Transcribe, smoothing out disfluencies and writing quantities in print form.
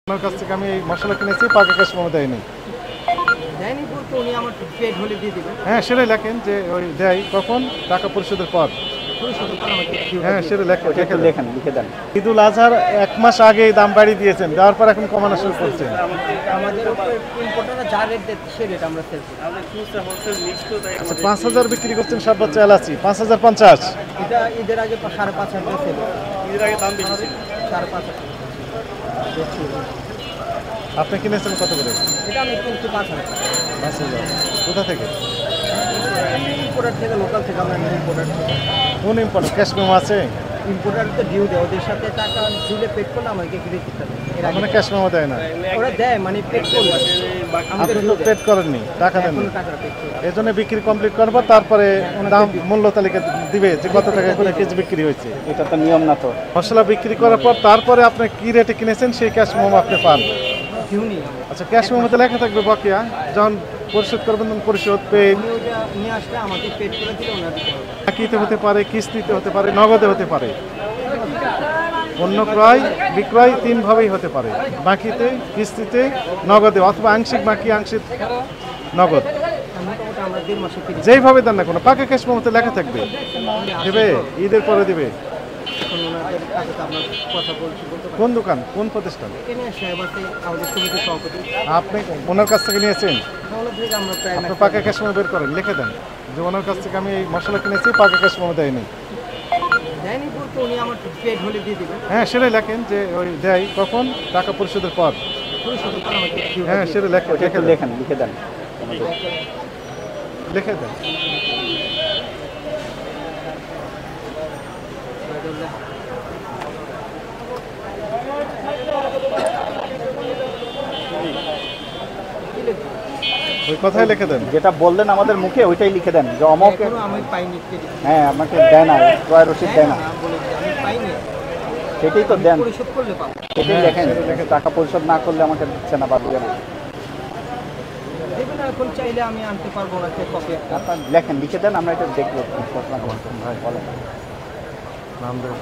আমার কাছ থেকে আমি এই মশলা কিনেছি, পাকা ক্যাশ মেমো দেয়নি। দেয়নি বলতে উনি আমার পেড হলে দিয়ে দেবেন। হ্যাঁ, সেটাই লেখেন যে ওই দেয় কখন, টাকা পরিশোধের পর। হ্যাঁ, সেটা লেখেন, লিখে দেন। ঈদুল আজহার 1 মাস আগেই দাম বাড়িয়ে দিয়েছেন, দেওয়ার পর এখন কমানো শুরু করছেন। আমাদের ইম্পোর্টাররা যা রেট দেয় সে রেট আমরা সেল করি। আচ্ছা, 5,000 বিক্রি করছেন সর্বোচ্চ এলাচি, 5,050। এটা ঈদের আগে 5,500 টাকা সেল। ঈদের আগে দাম বেশি ছিল 5,500। আপনি কিনেছেন কত করে? এটা আমি কিনছি 5,000 টাকা। 5,000। কোথা থেকে? ইম্পোর্টার থেকে, লোকাল থেকে আমরা ইম্পোর্টার থেকে। কোন ইম্পোর্টার? ক্যাশ মেমো আছে? ইম্পোর্টার তো ডিউ দেয়, ওদের সাথে টাকা দিলে পেড করলে আমাকে ক্রেডিট দিতে হবে। মানে ক্যাশ মেমো দেয় না? ওরা দেয়, মানে পেড করলে আপনি তো পেড করেননি, টাকা দেননি। টাকা পেড করে এই জন্য বিক্রি কমপ্লিট করব, তারপরে দাম মূল্য তালিকা দিবে যে কত টাকা করে কেজি বিক্রি হয়েছে। এটা তো নিয়ম না তো। মশলা বিক্রি করার পর তারপরে আপনি কি রেটে কিনেছেন সেই ক্যাশ মেমো আপনি পান। ডিউ নেই। আচ্ছা, ক্যাশ মেমোতে লেখা থাকবে বকেয়া, যখন পরিশোধ করবেন তখন পরিশোধ পেড। উনি ওটা নিয়ে আসলে আমাকে পেড করে দিলে ওনার দিতে হবে। বাকিতে হতে পারে, কিস্তিতে হতে পারে, নগদে হতে পারে। পণ্য ক্রয় বিক্রয় 3 ভাবেই হতে পারে, বাকিতে, কিস্তিতে, নগদে, অথবা আংশিক বাকি, আংশিক নগদ। মোটামুটি আমরা 1.5 মাসে পেড যেইভাবে দেন না কোনো, পাকা ক্যাশ মেমোতে লেখা থাকবে। দেবে, ঈদের পরে দেবে। এখন ওনাদের সাথে তো আমরা কথা বলতে পারি। কোন দোকান, কোন প্রতিষ্ঠান? এখানে সাহেবাতে আমাদের সমিতির সভাপতি। আপনি ওনার কাছ থেকে নিয়েছেন? ওনার থেকে আমরা প্রায় আপনি পাকা ক্যাশ মেমো বের করেন, লিখে দেন যে ওনার কাছ থেকে আমি এই মশলা কিনেছি, পাকা ক্যাশ মেমো দেয়নি। দেয়নি বলতে উনি আমার পেড হলে দিয়ে দেবেন। হ্যাঁ, সেটাই লেখেন যে ওই দেয় কখন, টাকা পরিশোধের পর। পরিশোধের পর আমাকে হ্যাঁ, সেটা লেখেন, লিখে দেন। লিখে দেন। ওই কথাই লিখে দেন। যেটা বললেন আমাদের মুখে ওইটাই লিখে দেন যে অমক। আমি পাইনি ক্রেডিট। হ্যাঁ, আমাকে দেয় না, ক্রয় রসিদ দেয় না। আমি পাইনি, সেটাই তো দেন, পরিশোধ করলে পাবো। সেটাই লেখেন। টাকা পরিশোধ না করলে আমাকে দিচ্ছে না বা দিবে না। দেখবেন এখন চাইলে আমি আনতে পারবো না, কপি একটা। আপনার লেখেন, লিখে দেন, আমরা এটা দেখবো। বলেন। নাম দেবেন।